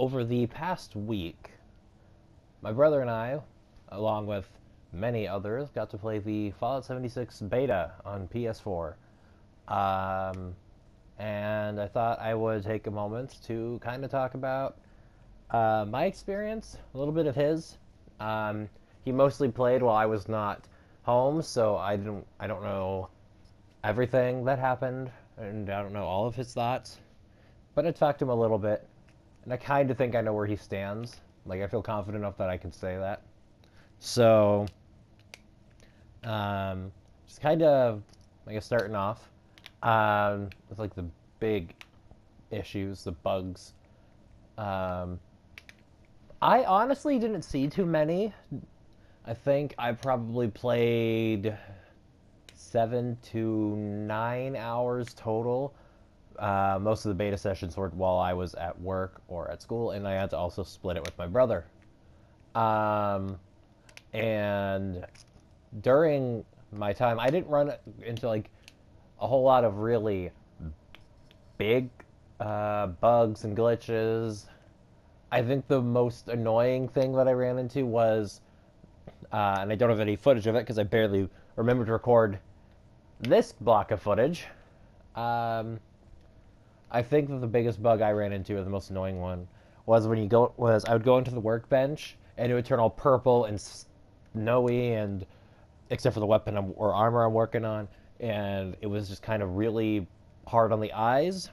over the past week, my brother and I, along with many others, got to play the Fallout 76 beta on PS4. Um, and I thought I would take a moment to kind of talk about my experience, a little bit of his. He mostly played while I was not home, so I don't know everything that happened, and I don't know all of his thoughts. But I talked to him a little bit, and I kind of think I know where he stands. Like, I feel confident enough that I can say that. So, just kind of, I guess, starting off with like the big issues, the bugs. I honestly didn't see too many. I think I probably played 7 to 9 hours total. Most of the beta sessions were while I was at work or at school, and I had to also split it with my brother. And during my time, I didn't run into like a whole lot of really big bugs and glitches. I think the most annoying thing that I ran into was, and I don't have any footage of it because I barely remember to record this block of footage. I think that the biggest bug I ran into, or the most annoying one, was I would go into the workbench and it would turn all purple and snowy, and except for the weapon or armor I'm working on, and it was just kind of really hard on the eyes.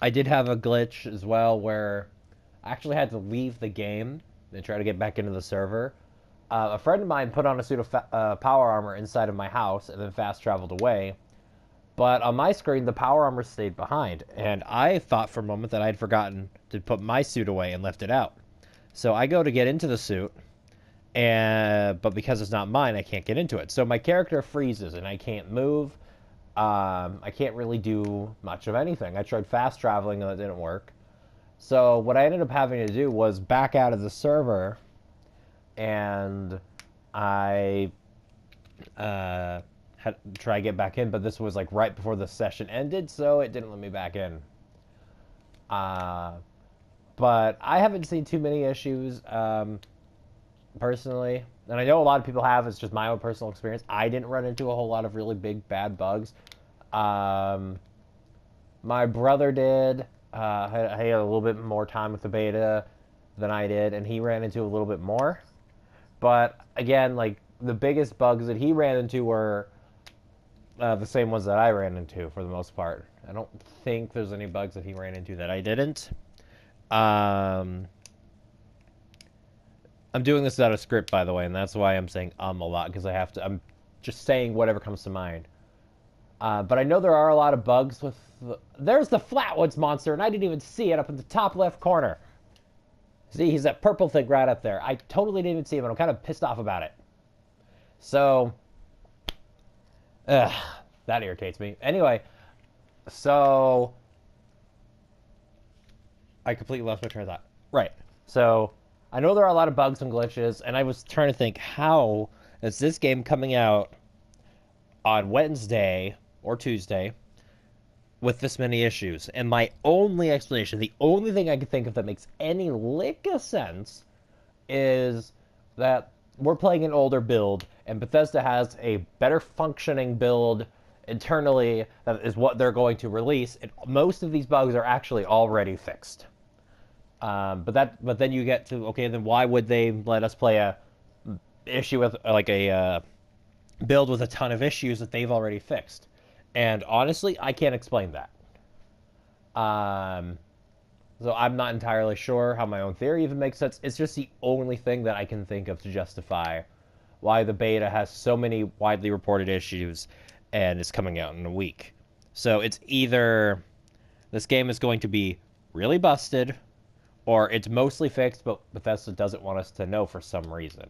I did have a glitch as well where I actually had to leave the game and try to get back into the server. A friend of mine put on a suit of power armor inside of my house and then fast traveled away. But on my screen, the power armor stayed behind, and I thought for a moment that I'd forgotten to put my suit away and left it out. So I go to get into the suit, but because it's not mine, I can't get into it. So my character freezes, and I can't move. I can't really do much of anything. I tried fast traveling, and that didn't work. So what I ended up having to do was back out of the server, and I had to try to get back in, but this was like right before the session ended, so it didn't let me back in. But I haven't seen too many issues, personally, and I know a lot of people have. It's just my own personal experience. I didn't run into a whole lot of really big bad bugs. My brother did. He had a little bit more time with the beta than I did, and he ran into a little bit more. But again, like, the biggest bugs that he ran into were the same ones that I ran into for the most part. I don't think there's any bugs that he ran into that I didn't. I'm doing this out of script, by the way, and that's why I'm saying a lot, because I'm just saying whatever comes to mind. But I know there are a lot of bugs with there's the Flatwoods monster, and I didn't even see it up in the top left corner. See, he's that purple thing right up there. I totally didn't even see him, and I'm kind of pissed off about it. So, that irritates me. Anyway, so I completely lost my train of thought. Right. So I know there are a lot of bugs and glitches, and I was trying to think, how is this game coming out on Wednesday or Tuesday with this many issues? And my only explanation, the only thing I can think of that makes any lick of sense, is that we're playing an older build, and Bethesda has a better functioning build internally that is what they're going to release, and most of these bugs are actually already fixed. But then you get to, okay, then why would they let us play a issue with like a build with a ton of issues that they've already fixed? And honestly, I can't explain that. So I'm not entirely sure how my own theory even makes sense. It's just the only thing that I can think of to justify why the beta has so many widely reported issues and is coming out in a week. So it's either this game is going to be really busted, or it's mostly fixed, but Bethesda doesn't want us to know for some reason.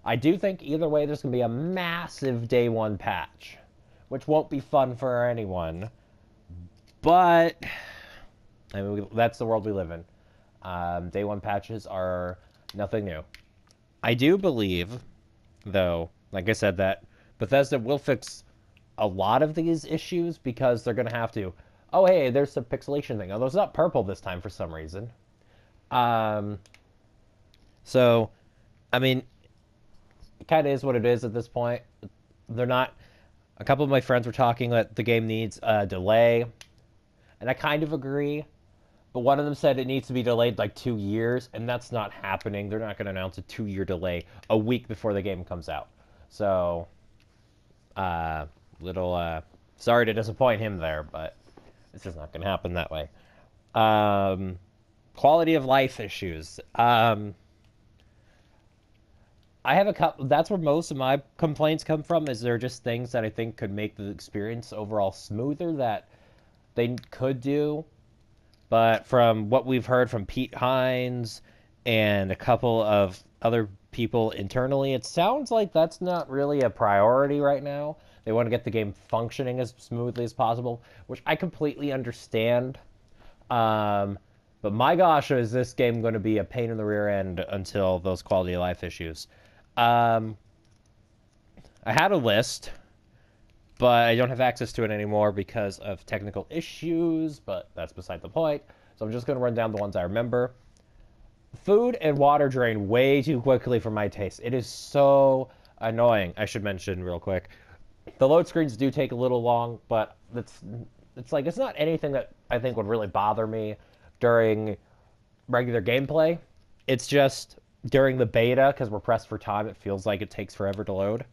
I do think either way there's going to be a massive day one patch, which won't be fun for anyone. But I mean, that's the world we live in. Day one patches are nothing new. I do believe, though, like I said, that Bethesda will fix a lot of these issues because they're going to have to. Oh, hey, there's a pixelation thing. Although it's not purple this time for some reason. Um, so, I mean, it kind of is what it is at this point. They're not. A couple of my friends were talking that the game needs a delay, and I kind of agree. But one of them said it needs to be delayed like 2 years, and that's not happening. They're not going to announce a 2 year delay a week before the game comes out. So, little sorry to disappoint him there, but it's just not going to happen that way. Um, Quality of life issues. I have a couple. That's where most of my complaints come from. Is there just things that I think could make the experience overall smoother that they could do? But from what we've heard from Pete Hines and a couple of other people internally, it sounds like that's not really a priority right now. They want to get the game functioning as smoothly as possible, which I completely understand. But my gosh, is this game going to be a pain in the rear end until those quality of life issues? Um, I had a list, but I don't have access to it anymore because of technical issues, but that's beside the point. So I'm just going to run down the ones I remember. Food and water drain way too quickly for my taste. It is so annoying. I should mention real quick. The load screens do take a little long, but it's not anything that I think would really bother me during regular gameplay. It's just during the beta, because we're pressed for time, it feels like it takes forever to load.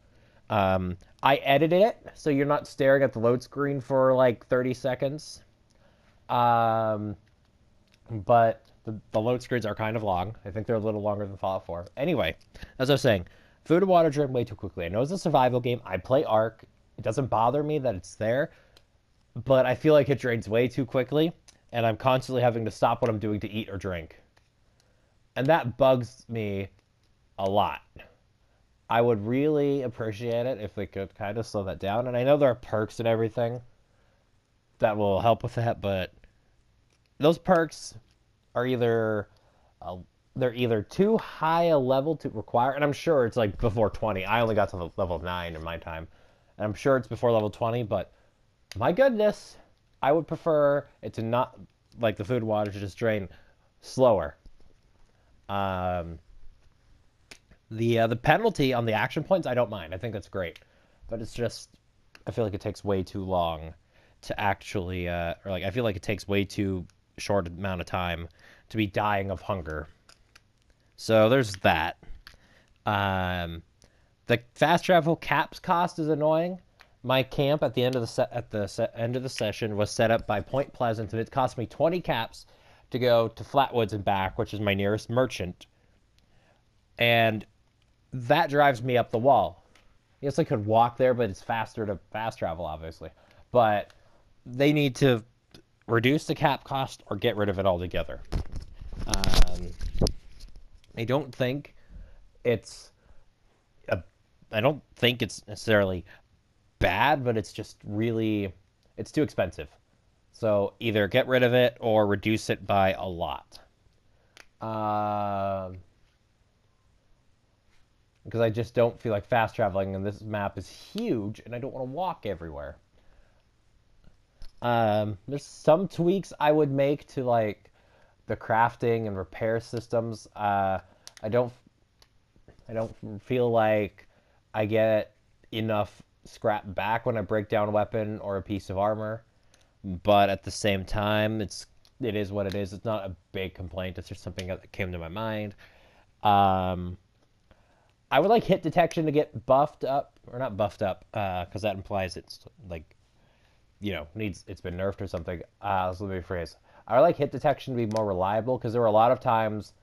I edited it so you're not staring at the load screen for like 30 seconds. But the load screens are kind of long. I think they're a little longer than Fallout 4. Anyway, as I was saying, food and water drain way too quickly. I know it's a survival game. I play Ark. It doesn't bother me that it's there, but I feel like it drains way too quickly, and I'm constantly having to stop what I'm doing to eat or drink. And that bugs me a lot. I would really appreciate it if they could kind of slow that down. And I know there are perks and everything that will help with that, but those perks are they're either too high a level to require, and I'm sure it's like before 20. I only got to the level 9 in my time, and I'm sure it's before level 20. But my goodness, I would prefer it to not like the food and water to just drain slower. Um, the penalty on the action points, I don't mind. I think that's great, but it's just I feel like it takes way too long to actually, or like I feel like it takes way too short amount of time to be dying of hunger. So there's that. The fast travel caps cost is annoying. My camp at the end of end of the session was set up by Point Pleasant, and it cost me 20 caps to go to Flatwoods and back, which is my nearest merchant. And that drives me up the wall. Yes, I could walk there, but it's faster to fast travel, obviously. But they need to reduce the cap cost or get rid of it altogether. Um, I don't think it's I don't think it's necessarily bad, but it's just really it's too expensive. So either get rid of it or reduce it by a lot. Because I just don't feel like fast traveling, and this map is huge, and I don't want to walk everywhere. There's some tweaks I would make to like the crafting and repair systems. I don't feel like I get enough scrap back when I break down a weapon or a piece of armor, but at the same time, it is what it is. It's not a big complaint. It's just something that came to my mind. I would like hit detection to get buffed up, or not buffed up, because that implies it's like, it's been nerfed or something. So let me rephrase. I would like hit detection to be more reliable, because there were a lot of times,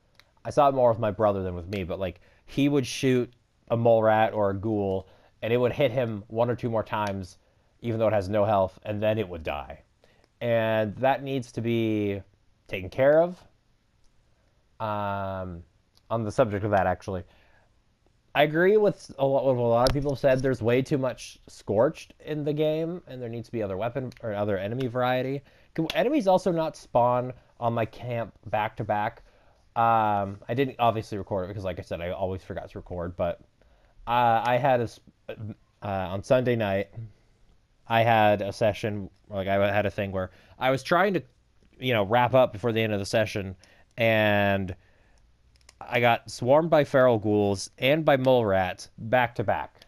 I saw it more with my brother than with me, but like he would shoot a mole rat or a ghoul, and it would hit him one or two more times, even though it has no health, and then it would die. And that needs to be taken care of. On the subject of that, actually, I agree with what a lot of people have said. There's way too much scorched in the game, and there needs to be other weapon or other enemy variety. Can enemies also not spawn on my camp back to back? I didn't obviously record it because, like I said, I always forgot to record. But I had on Sunday night, I had a session, like I had a thing where I was trying to, wrap up before the end of the session, and I got swarmed by feral ghouls and by mole rats back to back.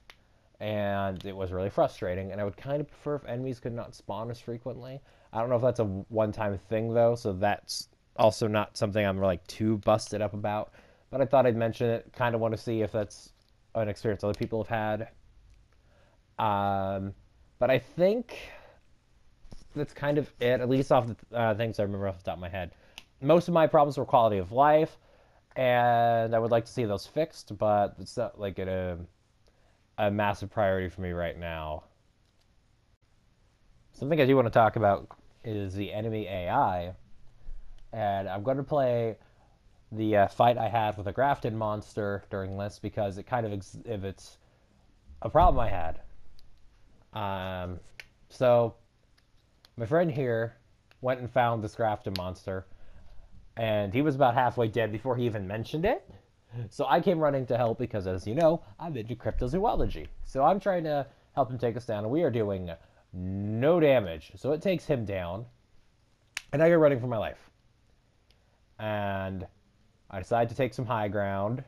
And it was really frustrating, and I would kind of prefer if enemies could not spawn as frequently. I don't know if that's a one-time thing, though, so that's also not something I'm like too busted up about. But I thought I'd mention it. Kind of want to see if that's an experience other people have had. But I think that's kind of it, at least off the things I remember off the top of my head. Most of my problems were quality of life, and I would like to see those fixed, but it's not like a massive priority for me right now. Something I do want to talk about is the enemy AI, and I'm going to play the fight I had with a Grafton monster during this because it kind of exhibits a problem I had. So my friend here went and found this Grafton monster, and he was about halfway dead before he even mentioned it. So I came running to help because, as you know, I'm into cryptozoology. So I'm trying to help him take us down, and we are doing no damage. So it takes him down, and I go running for my life. And I decide to take some high ground.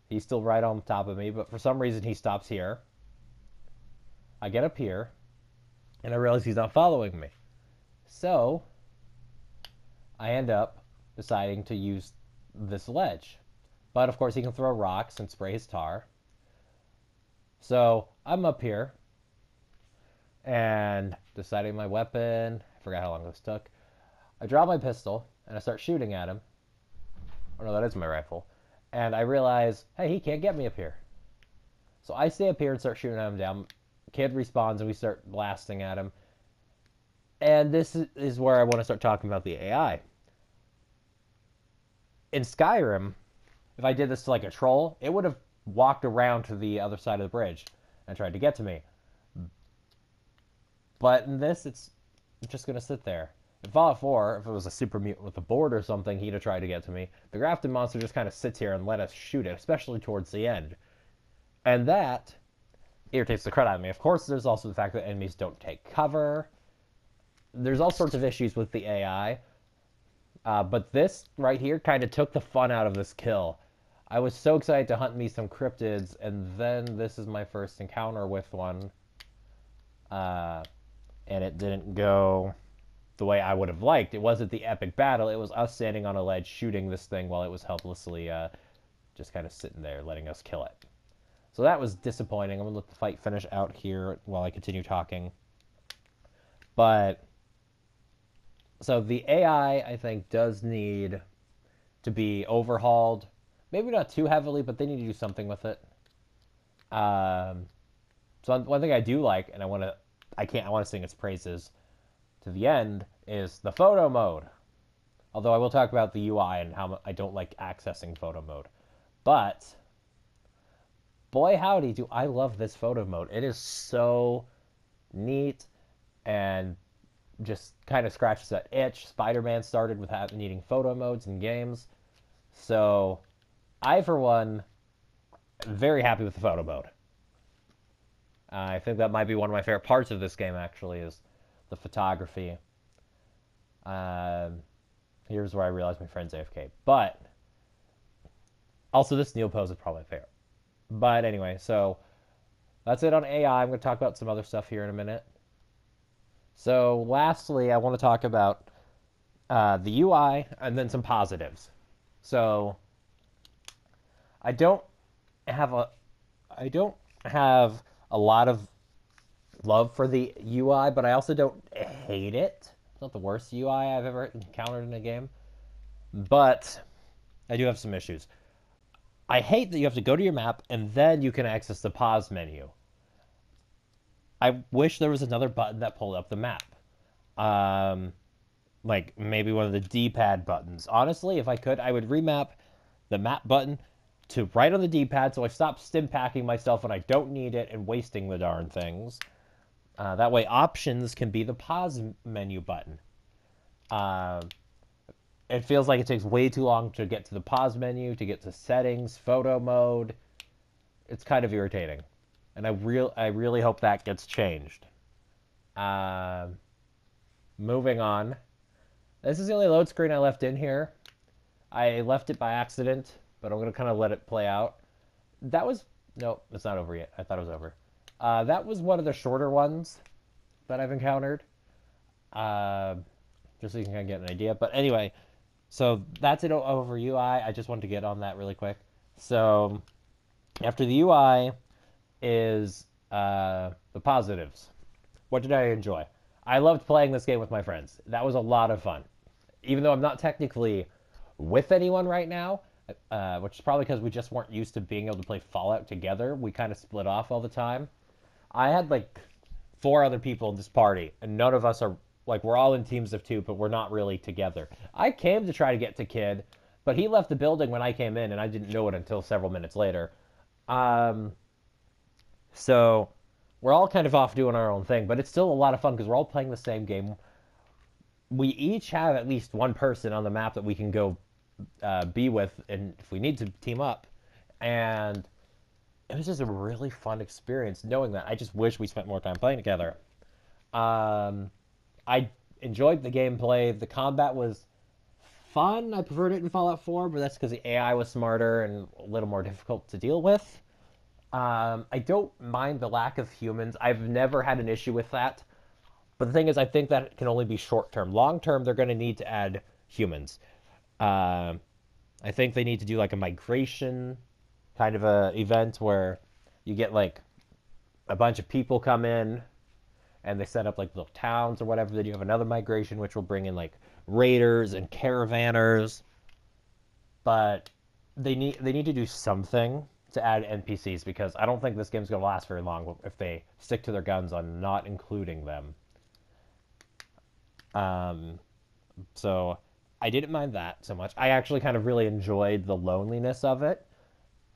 He's still right on top of me, but for some reason he stops here. I get up here, and I realize he's not following me. So I end up deciding to use this ledge. But of course he can throw rocks and spray his tar. So I'm up here and deciding my weapon. I forgot how long this took. I draw my pistol and I start shooting at him. Oh no, that is my rifle. And I realize, hey, he can't get me up here. So I stay up here and start shooting at him down. Kid respawns and we start blasting at him. And this is where I want to start talking about the AI. In Skyrim, if I did this to like a troll, it would have walked around to the other side of the bridge and tried to get to me. But in this, it's just going to sit there. In Fallout 4, if it was a super mutant with a board or something, he'd have tried to get to me. The Grafton monster just kind of sits here and let us shoot it, especially towards the end. And that irritates the crap out of me. Of course, there's also the fact that enemies don't take cover. There's all sorts of issues with the AI. But this right here kind of took the fun out of this kill. I was so excited to hunt me some cryptids, and then this is my first encounter with one. And it didn't go the way I would have liked. It wasn't the epic battle. It was us standing on a ledge shooting this thing while it was helplessly just kind of sitting there letting us kill it. So that was disappointing. I'm going to let the fight finish out here while I continue talking. But so the AI, I think, does need to be overhauled. Maybe not too heavily, but they need to do something with it. So one thing I do like, and I want to sing its praises to the end, is the photo mode. Although I will talk about the UI and how I don't like accessing photo mode. But boy howdy, do I love this photo mode. It is so neat and just kind of scratches that itch. Spider-Man started with needing photo modes in games. So I, for one, am very happy with the photo mode. I think that might be one of my favorite parts of this game, actually, is the photography. Here's where I realize my friend's AFK. But also this kneel pose is probably my favorite. But anyway, so that's it on AI. I'm going to talk about some other stuff here in a minute. So lastly, I want to talk about the UI and then some positives. So I don't have a lot of love for the UI, but I also don't hate it. It's not the worst UI I've ever encountered in a game, but I do have some issues. I hate that you have to go to your map and then you can access the pause menu. I wish there was another button that pulled up the map. Like maybe one of the D-pad buttons. Honestly, if I could, I would remap the map button to right on the D-pad so I stop stim packing myself when I don't need it and wasting the darn things. That way options can be the pause menu button. It feels like it takes way too long to get to the pause menu, to get to settings, photo mode. It's kind of irritating. And I really hope that gets changed. Um, Moving on. This is the only load screen I left in here. I left it by accident, but I'm going to kind of let it play out. That was... No, it's not over yet. I thought it was over. That was one of the shorter ones that I've encountered. Uh, just so you can kind of get an idea. But anyway, so that's it over UI. I just wanted to get on that really quick. So after the UI is the positives. What did I enjoy? I loved playing this game with my friends. That was a lot of fun. Even though I'm not technically with anyone right now, which is probably because we just weren't used to being able to play Fallout together. We kind of split off all the time. I had like 4 other people in this party, and none of us are like, we're all in teams of 2, but we're not really together. I came to try to get to Kid, but he left the building when I came in, and I didn't know it until several minutes later. So we're all kind of off doing our own thing, but it's still a lot of fun because we're all playing the same game. We each have at least one person on the map that we can go be with, and if we need to team up. And it was just a really fun experience knowing that. I just wish we spent more time playing together. I enjoyed the gameplay. The combat was fun. I preferred it in Fallout 4, but that's because the AI was smarter and a little more difficult to deal with. I don't mind the lack of humans. I've never had an issue with that. But the thing is, I think that it can only be short term. Long term, they're going to need to add humans. I think they need to do like a migration kind of a event where you get like a bunch of people come in and they set up like little towns or whatever. Then you have another migration which will bring in like raiders and caravanners. But they need to do something to add NPCs because I don't think this game's going to last very long if they stick to their guns on not including them. So I didn't mind that so much. I actually kind of really enjoyed the loneliness of it.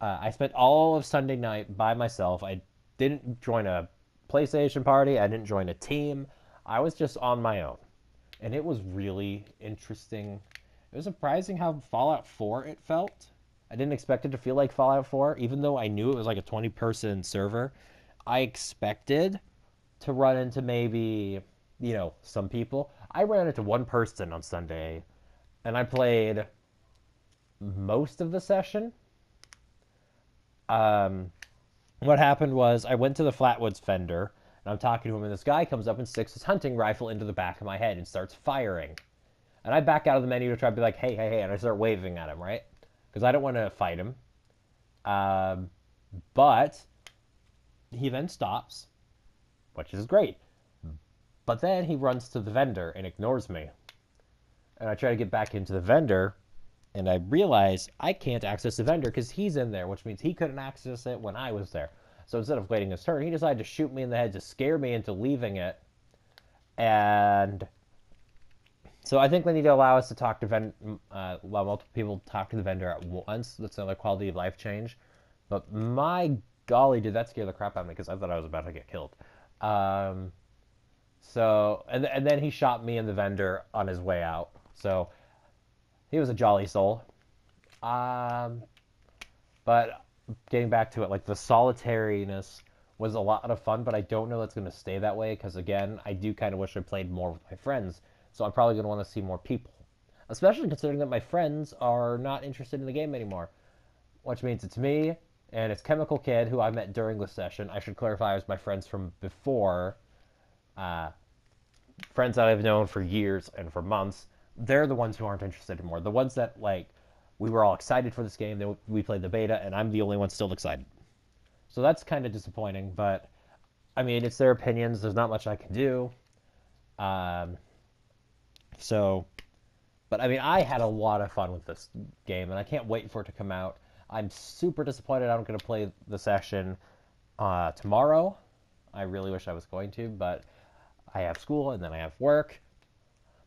I spent all of Sunday night by myself. I didn't join a PlayStation party. I didn't join a team. I was just on my own. And it was really interesting. It was surprising how Fallout 4 it felt. I didn't expect it to feel like Fallout 4, even though I knew it was like a 20-person server. I expected to run into maybe, some people. I ran into one person on Sunday, and I played most of the session. What happened was I went to the Flatwoods Fender, and I'm talking to him, and this guy comes up and sticks his hunting rifle into the back of my head and starts firing. And I back out of the menu to try to be like, hey, hey, hey, and I start waving at him, right? Because I don't want to fight him. But he then stops, which is great. But then he runs to the vendor and ignores me. And I try to get back into the vendor, and I realize I can't access the vendor because he's in there, which means he couldn't access it when I was there. So instead of waiting his turn, he decided to shoot me in the head to scare me into leaving it. And so I think they need to allow us to talk to allow multiple people to talk to the vendor at once. That's another quality of life change. But my golly, did that scare the crap out of me because I thought I was about to get killed. So and then he shot me and the vendor on his way out. So he was a jolly soul. But getting back to it, like the solitariness was a lot of fun, but I don't know that's going to stay that way because again, I do kind of wish I played more with my friends. So I'm probably going to want to see more people, especially considering that my friends are not interested in the game anymore, which means it's me and it's Chemical Kid, who I met during the session. I should clarify, it was my friends from before. Friends that I've known for years and for months. They're the ones who aren't interested anymore. The ones that, like, we were all excited for this game. We played the beta, and I'm the only one still excited. So that's kind of disappointing, but, I mean, it's their opinions. There's not much I can do. But I mean, I had a lot of fun with this game, and I can't wait for it to come out. I'm super disappointed I'm going to play the session tomorrow. I really wish I was going to, but I have school, and then I have work.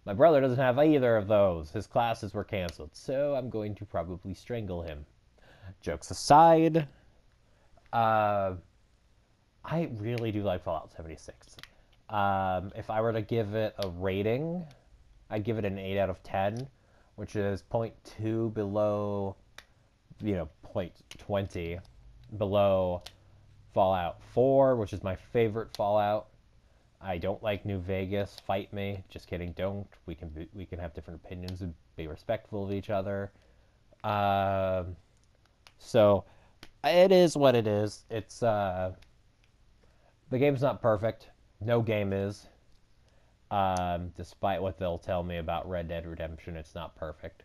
My brother doesn't have either of those. His classes were canceled, so I'm going to probably strangle him. Jokes aside, I really do like Fallout 76. If I were to give it a rating, I'd give it an 8 out of 10, which is 0.2 below, 0.20 below Fallout 4, which is my favorite Fallout. I don't like New Vegas. Fight me. Just kidding. Don't. We can have different opinions and be respectful of each other. Um, so it is what it is. It's the game's not perfect. No game is. Despite what they'll tell me about Red Dead Redemption, it's not perfect.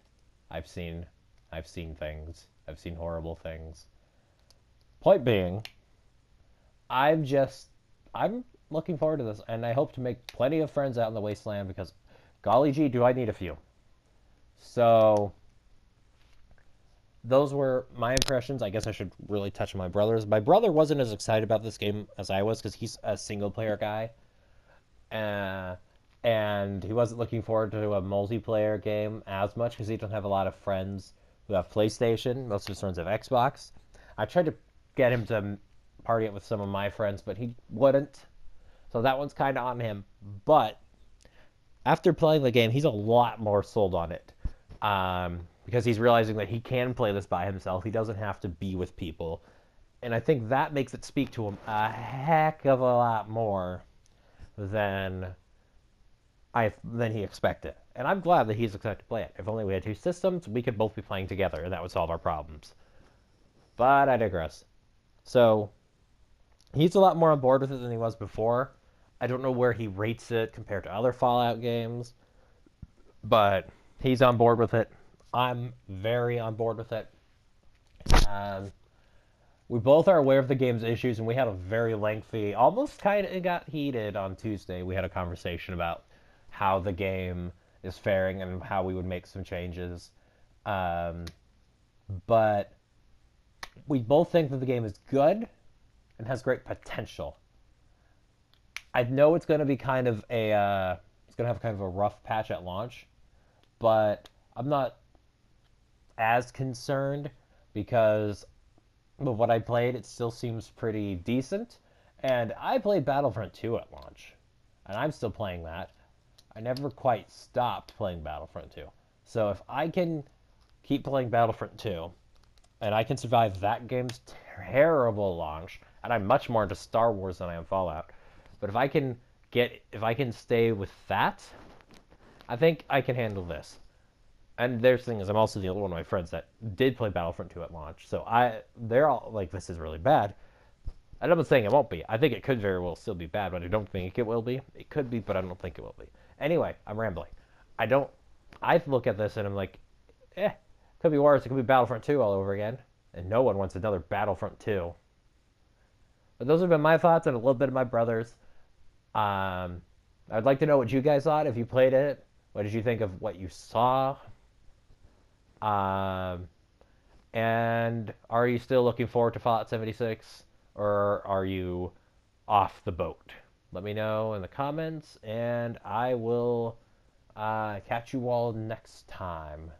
I've seen, I've seen things. I've seen horrible things. Point being, I'm looking forward to this, and I hope to make plenty of friends out in the wasteland because, golly gee, do I need a few. So, those were my impressions. I guess I should really touch on my brother's. My brother wasn't as excited about this game as I was because he's a single player guy. Uh, and he wasn't looking forward to a multiplayer game as much because he doesn't have a lot of friends who have PlayStation. Most of his friends have Xbox. I tried to get him to party it with some of my friends, but he wouldn't. So that one's kind of on him. But after playing the game, he's a lot more sold on it. Because he's realizing that he can play this by himself. He doesn't have to be with people. And I think that makes it speak to him a heck of a lot more than than he expected. And I'm glad that he's excited to play it. If only we had two systems, we could both be playing together, and that would solve our problems. But I digress. So, he's a lot more on board with it than he was before. I don't know where he rates it compared to other Fallout games, but he's on board with it. I'm very on board with it. Um, we both are aware of the game's issues, and we had a very lengthy, almost kind of, it got heated on Tuesday. We had a conversation about how the game is faring and how we would make some changes. But we both think that the game is good and has great potential. I know it's going to be kind of it's going to have kind of a rough patch at launch, but I'm not as concerned because of what I played. It still seems pretty decent, and I played Battlefront 2 at launch, and I'm still playing that. I never quite stopped playing Battlefront 2. So if I can keep playing Battlefront 2, and I can survive that game's terrible launch, and I'm much more into Star Wars than I am Fallout, but if I can stay with that, I think I can handle this. And there's the thing is, I'm also the only one of my friends that did play Battlefront 2 at launch, so they're all like, this is really bad. I'm not saying it won't be. I think it could very well still be bad, but I don't think it will be. It could be, but I don't think it will be. Anyway, I'm rambling. I look at this and I'm like, could be worse. It could be Battlefront 2 all over again. And no one wants another Battlefront 2. But those have been my thoughts and a little bit of my brother's. I'd like to know what you guys thought if you played it. What did you think of what you saw? And are you still looking forward to Fallout 76? Or are you off the boat? Let me know in the comments, and I will catch you all next time.